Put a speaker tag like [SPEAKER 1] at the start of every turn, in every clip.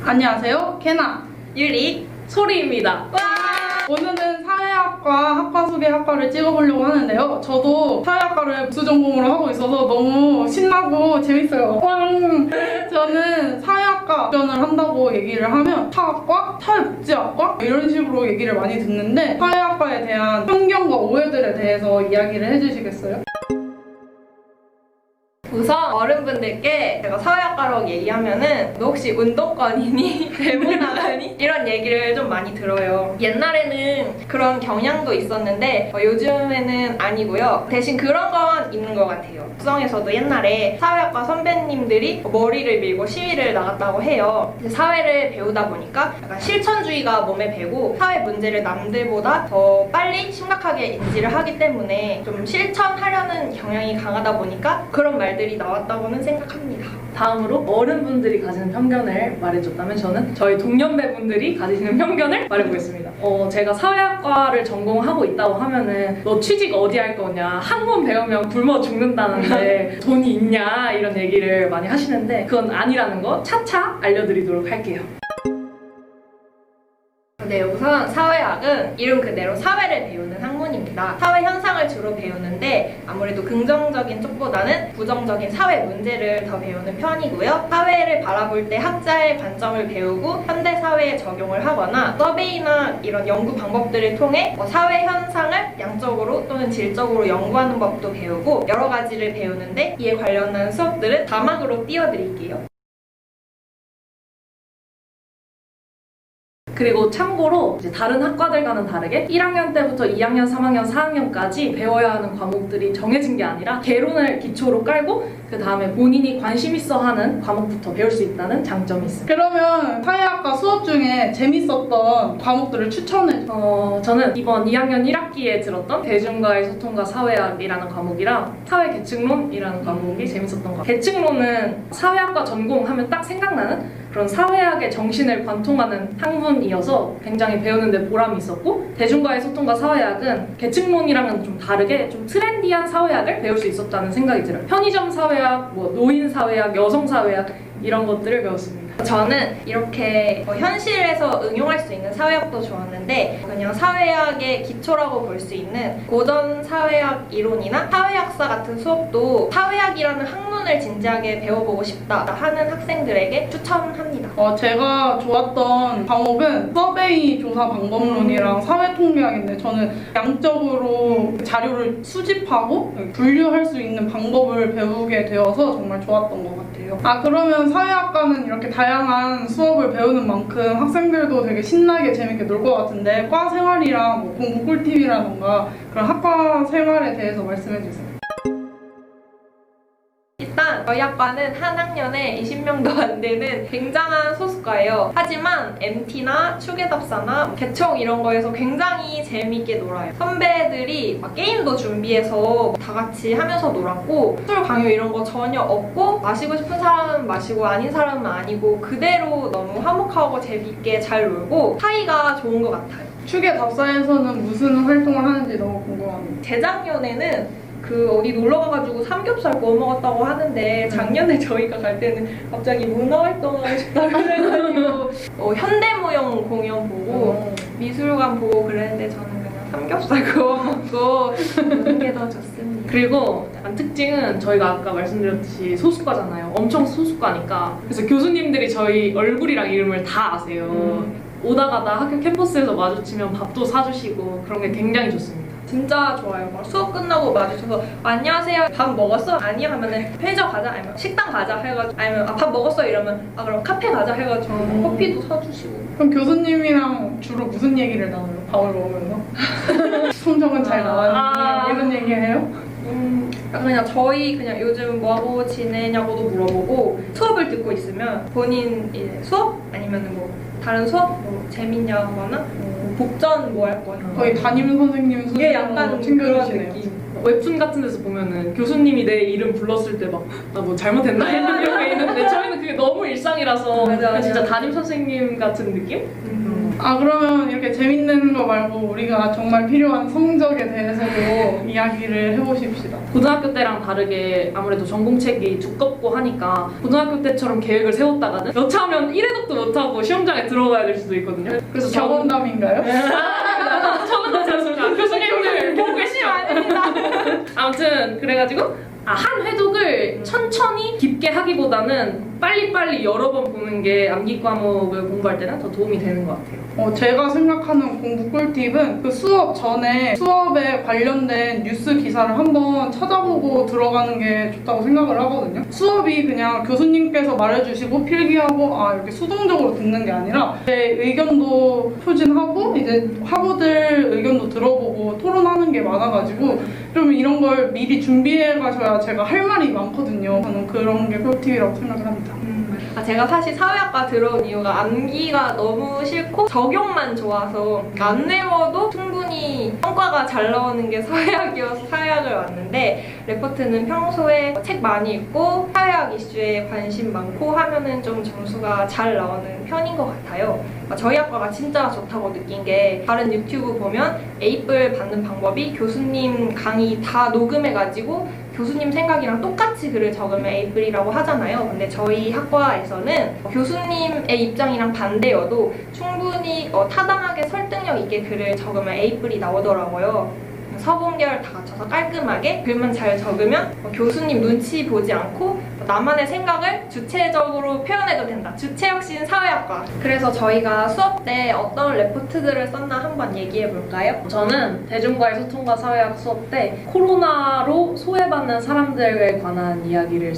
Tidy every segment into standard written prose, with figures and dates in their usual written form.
[SPEAKER 1] 안녕하세요, 캐나
[SPEAKER 2] 유리
[SPEAKER 3] 소리입니다.
[SPEAKER 1] 오늘은 사회학과 학과 소개 학과를 찍어보려고 하는데요. 저도 사회학과를 부수 전공으로 하고 있어서 너무 신나고 재밌어요. 저는 사회학과 지원을 한다고 얘기를 하면 사학과, 사회복지학과 이런 식으로 얘기를 많이 듣는데 사회학과에 대한 편견과 오해들에 대해서 이야기를 해주시겠어요?
[SPEAKER 2] 우선 어른분들께 제가 사회학과라고 얘기하면은 너 혹시 운동권이니? 대문학하니? 이런 얘기를 좀 많이 들어요. 옛날에는 그런 경향도 있었는데 요즘에는 아니고요. 대신 그런 건 있는 것 같아요. 구성에서도 옛날에 사회학과 선배님들이 머리를 밀고 시위를 나갔다고 해요. 사회를 배우다 보니까 약간 실천주의가 몸에 배고 사회 문제를 남들보다 더 빨리 심각하게 인지를 하기 때문에 좀 실천하려는 경향이 강하다 보니까 그런 말들이 나왔다고는 생각합니다.
[SPEAKER 3] 다음으로 어른분들이 가지는 편견을 말해줬다면 저는 저희 동년배분들이 가지시는 편견을 말해보겠습니다. 제가 사회학과를 전공하고 있다고 하면은 너 취직 어디 할 거냐, 학문 배우면 굶어 죽는다는데 돈이 있냐 이런 얘기를 많이 하시는데 그건 아니라는 거 차차 알려드리도록 할게요.
[SPEAKER 2] 네, 우선 사회학은 이름 그대로 사회를 배우는 학문입니다. 사회 현상을 주로 배우는데 아무래도 긍정적인 쪽보다는 부정적인 사회 문제를 더 배우는 편이고요. 사회를 바라볼 때 학자의 관점을 배우고 현대 사회에 적용을 하거나 서베이나 이런 연구 방법들을 통해 사회 현상을 양적으로 또는 질적으로 연구하는 법도 배우고 여러 가지를 배우는데 이에 관련한 수업들은 자막으로 띄워드릴게요.
[SPEAKER 3] 그리고 참고로 이제 다른 학과들과는 다르게 1학년 때부터 2학년, 3학년, 4학년까지 배워야 하는 과목들이 정해진 게 아니라 개론을 기초로 깔고 그 다음에 본인이 관심 있어 하는 과목부터 배울 수 있다는 장점이 있습니다.
[SPEAKER 1] 그러면 사회학과 수업 중에 재밌었던 과목들을 추천해줘.
[SPEAKER 3] 저는 이번 2학년 1학기에 들었던 대중과의 소통과 사회학이라는 과목이랑 사회계층론이라는 과목이 재밌었던 것 같아요. 계층론은 사회학과 전공하면 딱 생각나는 그런 사회학의 정신을 관통하는 학문이어서 굉장히 배우는데 보람이 있었고, 대중과의 소통과 사회학은 계층론이랑은 좀 다르게 좀 트렌디한 사회학을 배울 수 있었다는 생각이 들어요. 편의점 사회학, 노인 사회학, 여성 사회학 이런 것들을 배웠습니다.
[SPEAKER 2] 저는 이렇게 현실에서 응용할 수 있는 사회학도 좋았는데 그냥 사회학의 기초라고 볼 수 있는 고전 사회학 이론이나 사회학사 같은 수업도 사회학이라는 학문을 진지하게 배워보고 싶다 하는 학생들에게 추천합니다.
[SPEAKER 1] 제가 좋았던 과목은 서베이 조사 방법론이랑 사회통계학인데 저는 양적으로 자료를 수집하고 분류할 수 있는 방법을 배우게 되어서 정말 좋았던 것 같아요. 그러면 사회학과는 이렇게 다양한 수업을 배우는 만큼 학생들도 되게 신나게 재밌게 놀 것 같은데 과 생활이랑 공부 꿀팁이라던가 그런 학과 생활에 대해서 말씀해주세요.
[SPEAKER 2] 일단 저희 학과는 한 학년에 20명도 안 되는 굉장한 소수과예요. 하지만 MT나 추계답사나 개청 이런 거에서 굉장히 재밌게 놀아요. 선배들이 막 게임도 준비해서 다 같이 하면서 놀았고 술 강요 이런 거 전혀 없고 마시고 싶은 사람은 마시고 아닌 사람은 아니고 그대로 너무 화목하고 재밌게 잘 놀고 사이가 좋은 것 같아요.
[SPEAKER 1] 추계답사에서는 무슨 활동을 하는지 너무 궁금합니다.
[SPEAKER 2] 재작년에는 어디 놀러 가가지고 삼겹살 구워 먹었다고 하는데 작년에 저희가 갈 때는 갑자기 문화활동하고 싶다고 그래가지고 현대무용 공연 보고 미술관 보고 그랬는데 저는 그냥 삼겹살 구워 먹고 노는 게 더 좋습니다.
[SPEAKER 3] 그리고 약간 특징은 저희가 아까 말씀드렸듯이 소수과잖아요. 엄청 소수과니까 그래서 교수님들이 저희 얼굴이랑 이름을 다 아세요. 오다 가다 학교 캠퍼스에서 마주치면 밥도 사주시고 그런 게 굉장히 좋습니다.
[SPEAKER 2] 진짜 좋아요. 막 수업 끝나고 마주쳐서 안녕하세요. 밥 먹었어? 아니요 하면은 편의점 가자 아니면 식당 가자 해가지고 아니면 밥 먹었어 이러면 그럼 카페 가자 해가지고 커피도 사주시고.
[SPEAKER 1] 그럼 교수님이랑 주로 무슨 얘기를 나눠요? 밥을 먹으면서? 성적은 잘 나왔니? 이런 얘기 해요?
[SPEAKER 2] 그냥 저희 그냥 요즘 뭐하고 지내냐고도 물어보고 수업을 듣고 있으면 본인 이제 수업? 아니면은 뭐 다른 수업? 뭐 재밌냐거나 복전 뭐 할 거냐
[SPEAKER 1] 거의 담임 선생님
[SPEAKER 2] 이게 약간 그런 느낌.
[SPEAKER 3] 웹툰 같은 데서 보면은 교수님이 내 이름 불렀을 때 막 나 뭐 잘못했나? 이런 게 있는데 저희는 그게 너무 일상이라서
[SPEAKER 2] 맞아.
[SPEAKER 3] 진짜 담임 선생님 같은 느낌?
[SPEAKER 1] 아, 그러면 이렇게 재밌는 거 말고 우리가 정말 필요한 성적에 대해서도 이야기를 해보십시다.
[SPEAKER 3] 고등학교 때랑 다르게 아무래도 전공책이 두껍고 하니까 고등학교 때처럼 계획을 세웠다가는 여차하면 1회독도 못하고 시험장에 들어가야 될 수도 있거든요. 그래서
[SPEAKER 1] 경험담인가요?
[SPEAKER 3] 저는 괜찮습니다. 교수님들 보고 계시죠? 아무튼 그래가지고 한 회독을 천천히 깊게 하기보다는 빨리빨리 여러 번 보는 게 암기 과목을 공부할 때는 더 도움이 되는 것 같아요.
[SPEAKER 1] 제가 생각하는 공부 꿀팁은 그 수업 전에 수업에 관련된 뉴스 기사를 한번 찾아보고 들어가는 게 좋다고 생각을 하거든요. 수업이 그냥 교수님께서 말해주시고 필기하고 이렇게 수동적으로 듣는 게 아니라 제 의견도 표진하고 이제 학우들 의견도 들어보고 토론하는 게 많아가지고 좀 이런 걸 미리 준비해 가셔야 제가 할 말이 많거든요. 저는 그런 게 꿀팁이라고 생각을 합니다.
[SPEAKER 2] 제가 사실 사회학과 들어온 이유가 암기가 너무 싫고 적용만 좋아서 안 외워도 충분히 성과가 잘 나오는 게 사회학이어서 사회학을 왔는데, 레포트는 평소에 책 많이 읽고 사회학 이슈에 관심 많고 하면은 좀 점수가 잘 나오는 편인 것 같아요. 저희 학과가 진짜 좋다고 느낀 게, 다른 유튜브 보면 에이플 받는 방법이 교수님 강의 다 녹음해가지고 교수님 생각이랑 똑같이 글을 적으면 에이플이라고 하잖아요. 근데 저희 학과에서는 교수님의 입장이랑 반대여도 충분히 타당하게 설득력 있게 글을 적으면 에이플이 나오더라고요. 서본결 다 갖춰서 깔끔하게 글만 잘 적으면 교수님 눈치 보지 않고 나만의 생각을 주체적으로 표현해도 된다. 주체혁신 사회학과. 그래서 저희가 수업 때 어떤 레포트들을 썼나 한번 얘기해 볼까요?
[SPEAKER 3] 저는 대중과의 소통과 사회학 수업 때 코로나로 소외받는 사람들에 관한 이야기를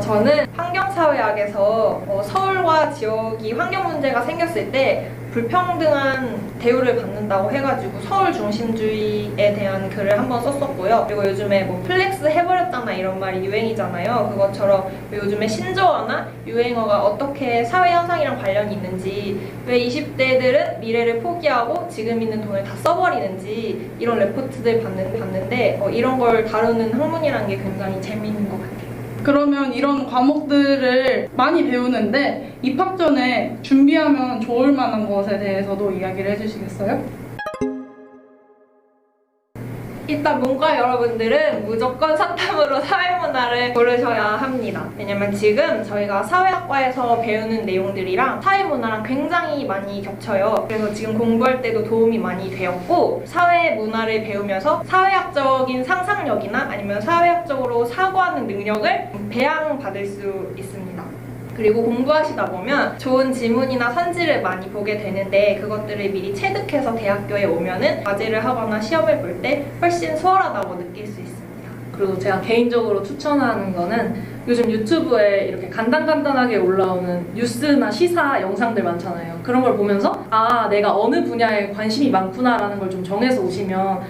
[SPEAKER 2] 저는 환경사회학에서 서울과 지역이 환경 문제가 생겼을 때 불평등한 대우를 받는다고 해가지고 서울 중심주의에 대한 글을 한번 썼었고요. 그리고 요즘에 뭐 플렉스 해버렸잖아 이런 말이 유행이잖아요. 그것처럼 요즘에 신조어나 유행어가 어떻게 사회 현상이랑 관련이 있는지, 왜 20대들은 미래를 포기하고 지금 있는 돈을 다 써버리는지, 이런 레포트들 봤는데 이런 걸 다루는 학문이라는 게 굉장히 재미있는 것 같아요.
[SPEAKER 1] 그러면 이런 과목들을 많이 배우는데 입학 전에 준비하면 좋을 만한 것에 대해서도 이야기를 해주시겠어요?
[SPEAKER 2] 일단 문과 여러분들은 무조건 사탐으로 사회문화를 고르셔야 합니다. 왜냐면 지금 저희가 사회학과에서 배우는 내용들이랑 사회문화랑 굉장히 많이 겹쳐요. 그래서 지금 공부할 때도 도움이 많이 되었고, 사회문화를 배우면서 사회학적인 상상력이나 아니면 사회학적으로 사고하는 능력을 배양받을 수 있습니다. 그리고 공부하시다 보면 좋은 지문이나 선지를 많이 보게 되는데, 그것들을 미리 체득해서 대학교에 오면은 과제를 하거나 시험을 볼 때 훨씬 수월하다고 느낄 수 있습니다.
[SPEAKER 3] 그리고 제가 개인적으로 추천하는 거는, 요즘 유튜브에 이렇게 간단하게 올라오는 뉴스나 시사 영상들 많잖아요. 그런 걸 보면서 내가 어느 분야에 관심이 많구나라는 걸 좀 정해서 오시면,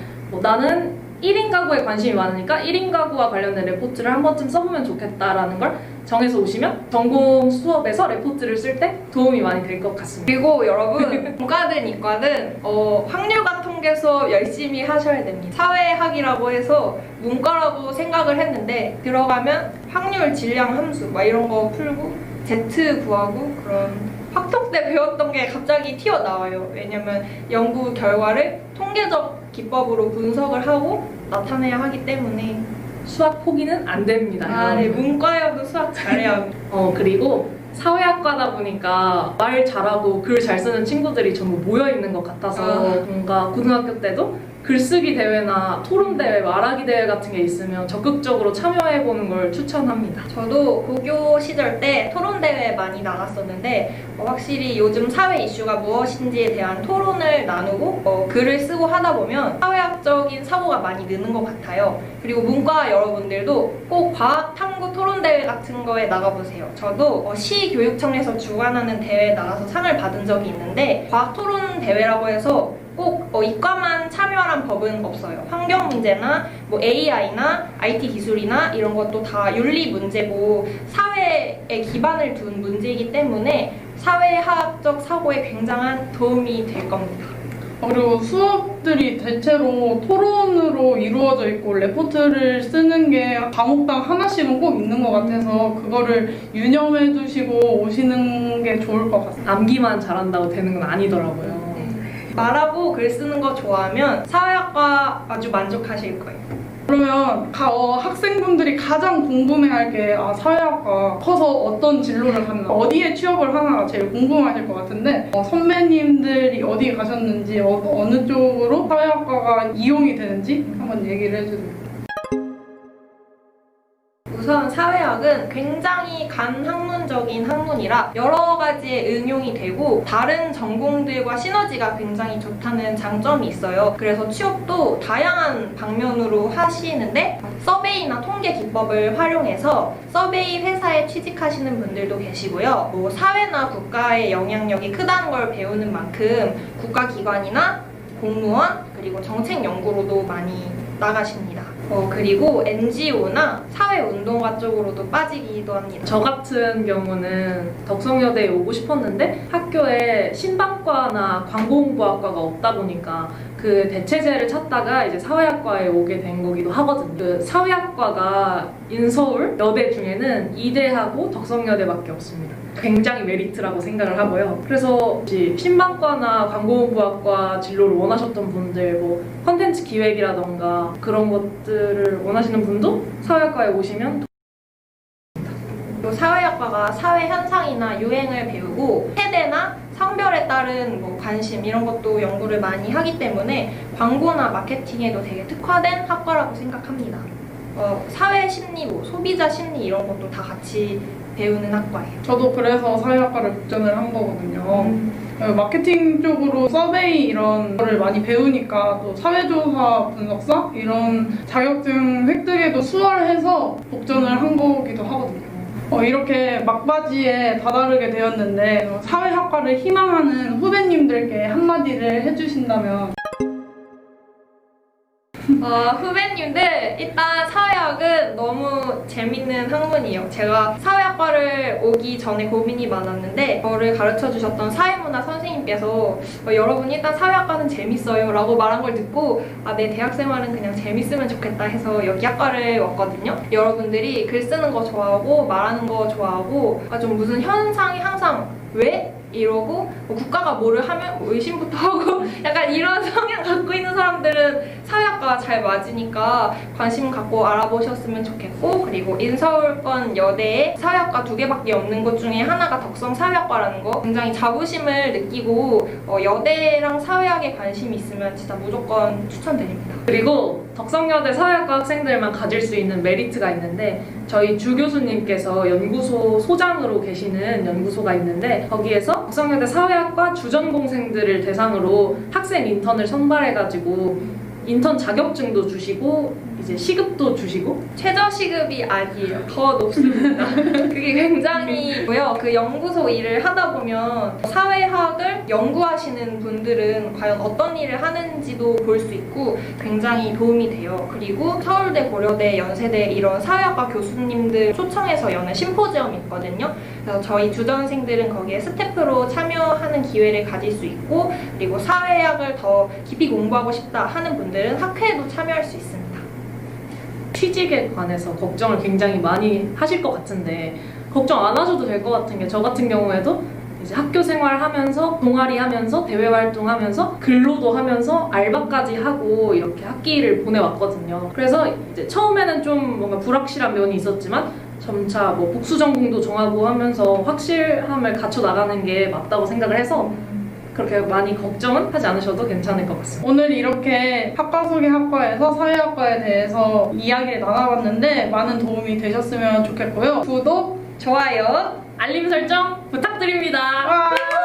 [SPEAKER 3] 나는 1인 가구에 관심이 많으니까 1인 가구와 관련된 레포트를 한 번쯤 써보면 좋겠다라는 걸 정해서 오시면 전공 수업에서 레포트를 쓸 때 도움이 많이 될 것 같습니다.
[SPEAKER 2] 그리고 여러분, 문과든 이과든 확률과 통계 수업 열심히 하셔야 됩니다. 사회학이라고 해서 문과라고 생각을 했는데 들어가면 확률, 질량, 함수 막 이런 거 풀고 Z 구하고 그런 학통 때 배웠던 게 갑자기 튀어나와요. 왜냐면 연구 결과를 통계적 기법으로 분석을 하고 나타내야 하기 때문에
[SPEAKER 3] 수학 포기는 안 됩니다.
[SPEAKER 2] 네, 문과여도 수학 잘해야 합니다.
[SPEAKER 3] 그리고 사회학과다 보니까 말 잘하고 글 잘 쓰는 친구들이 전부 모여있는 것 같아서 뭔가 고등학교 때도 글쓰기 대회나 토론 대회, 말하기 대회 같은 게 있으면 적극적으로 참여해보는 걸 추천합니다.
[SPEAKER 2] 저도 고교 시절 때 토론 대회 많이 나갔었는데 확실히 요즘 사회 이슈가 무엇인지에 대한 토론을 나누고 글을 쓰고 하다 보면 사회학적인 사고가 많이 느는 것 같아요. 그리고 문과 여러분들도 꼭 과학 탐구 토론 대회 같은 거에 나가보세요. 저도 시교육청에서 주관하는 대회에 나가서 상을 받은 적이 있는데, 과학 토론 대회라고 해서 꼭 이과만 참여하란 법은 없어요. 환경 문제나 뭐 AI나 IT 기술이나 이런 것도 다 윤리 문제고 사회에 기반을 둔 문제이기 때문에 사회학적 사고에 굉장한 도움이 될 겁니다.
[SPEAKER 1] 그리고 수업들이 대체로 토론으로 이루어져 있고 레포트를 쓰는 게 과목당 하나씩은 꼭 있는 것 같아서 그거를 유념해 두시고 오시는 게 좋을 것 같습니다.
[SPEAKER 3] 암기만 잘한다고 되는 건 아니더라고요.
[SPEAKER 2] 말하고 글 쓰는 거 좋아하면 사회학과 아주 만족하실 거예요.
[SPEAKER 1] 그러면 학생분들이 가장 궁금해할 게 사회학과 커서 어떤 진로를 하나, 어디에 취업을 하나가 제일 궁금하실 것 같은데 선배님들이 어디 가셨는지 어느 쪽으로 사회학과가 이용이 되는지 한번 얘기를 해주세요.
[SPEAKER 2] 우선 사회학은 굉장히 간학문적인 학문이라 여러 가지의 응용이 되고 다른 전공들과 시너지가 굉장히 좋다는 장점이 있어요. 그래서 취업도 다양한 방면으로 하시는데 서베이나 통계 기법을 활용해서 서베이 회사에 취직하시는 분들도 계시고요. 사회나 국가의 영향력이 크다는 걸 배우는 만큼 국가기관이나 공무원 그리고 정책 연구로도 많이 나가십니다. 그리고 NGO나 사회운동가 쪽으로도 빠지기도 합니다.
[SPEAKER 3] 저 같은 경우는 덕성여대에 오고 싶었는데 학교에 신방과나 광고홍보학과가 없다 보니까 그 대체제를 찾다가 이제 사회학과에 오게 된 거기도 하거든요. 그 사회학과가 인서울 여대 중에는 이대하고 덕성여대밖에 없습니다. 굉장히 메리트라고 생각을 하고요. 그래서 신방과나 광고홍보학과 진로를 원하셨던 분들, 컨텐츠 기획이라던가 그런 것들을 원하시는 분도 사회학과에 오시면
[SPEAKER 2] 또 사회학과가 사회 현상이나 유행을 배우고 세대나 성별에 따른 관심 이런 것도 연구를 많이 하기 때문에 광고나 마케팅에도 되게 특화된 학과라고 생각합니다. 사회 심리, 소비자 심리 이런 것도 다 같이 배우는 학과예요.
[SPEAKER 1] 저도 그래서 사회학과를 복전을 한 거거든요. 마케팅 쪽으로 서베이 이런 거를 많이 배우니까 또 사회조사 분석사 이런 자격증 획득에도 수월해서 복전을 한 거기도 하거든요. 이렇게 막바지에 다다르게 되었는데 사회학과를 희망하는 후배님들께 한마디를 해주신다면?
[SPEAKER 2] 후배님들 일단 사회학은 너무 재밌는 학문이에요. 제가 사회학과를 오기 전에 고민이 많았는데 저를 가르쳐 주셨던 사회문화 선생님께서 여러분 일단 사회학과는 재밌어요 라고 말한 걸 듣고 내 대학생활은 그냥 재밌으면 좋겠다 해서 여기 학과를 왔거든요. 여러분들이 글 쓰는 거 좋아하고 말하는 거 좋아하고 좀 무슨 현상이 항상 왜? 이러고 국가가 뭐를 하면 의심부터 하고 약간 이런 성향 갖고 있는 사람들은 사회학과 잘 맞으니까 관심 갖고 알아보셨으면 좋겠고 그리고 인서울권 여대에 사회학과 2개밖에 없는 곳 중에 하나가 덕성 사회학과라는 거 굉장히 자부심을 느끼고 여대랑 사회학에 관심이 있으면 진짜 무조건 추천드립니다.
[SPEAKER 3] 그리고 덕성여대 사회학과 학생들만 가질 수 있는 메리트가 있는데 저희 주 교수님께서 연구소 소장으로 계시는 연구소가 있는데 거기에서 덕성여대 사회학과 주전공생들을 대상으로 학생 인턴을 선발해가지고 인턴 자격증도 주시고 이제 시급도 주시고
[SPEAKER 2] 최저시급이 아니에요. 더 높습니다. 그게 굉장히고요. 그 연구소 일을 하다 보면 사회학을 연구하시는 분들은 과연 어떤 일을 하는지도 볼 수 있고 굉장히 도움이 돼요. 그리고 서울대, 고려대, 연세대 이런 사회학과 교수님들 초청해서 여는 심포지엄이 있거든요. 그래서 저희 주전생들은 거기에 스태프로 참여하는 기회를 가질 수 있고 그리고 사회학을 더 깊이 공부하고 싶다 하는 분들은 학회에도 참여할 수 있습니다.
[SPEAKER 3] 취직에 관해서 걱정을 굉장히 많이 하실 것 같은데 걱정 안 하셔도 될 것 같은 게 저 같은 경우에도 이제 학교 생활하면서 동아리 하면서 대외 활동하면서 근로도 하면서 알바까지 하고 이렇게 학기를 보내왔거든요. 그래서 이제 처음에는 좀 뭔가 불확실한 면이 있었지만 점차 복수 전공도 정하고 하면서 확실함을 갖춰 나가는 게 맞다고 생각을 해서 그렇게 많이 걱정은 하지 않으셔도 괜찮을 것 같습니다.
[SPEAKER 1] 오늘 이렇게 학과 소개 학과에서 사회학과에 대해서 이야기를 나눠봤는데 많은 도움이 되셨으면 좋겠고요. 구독,
[SPEAKER 2] 좋아요,
[SPEAKER 3] 알림 설정 부탁드립니다.
[SPEAKER 1] 와!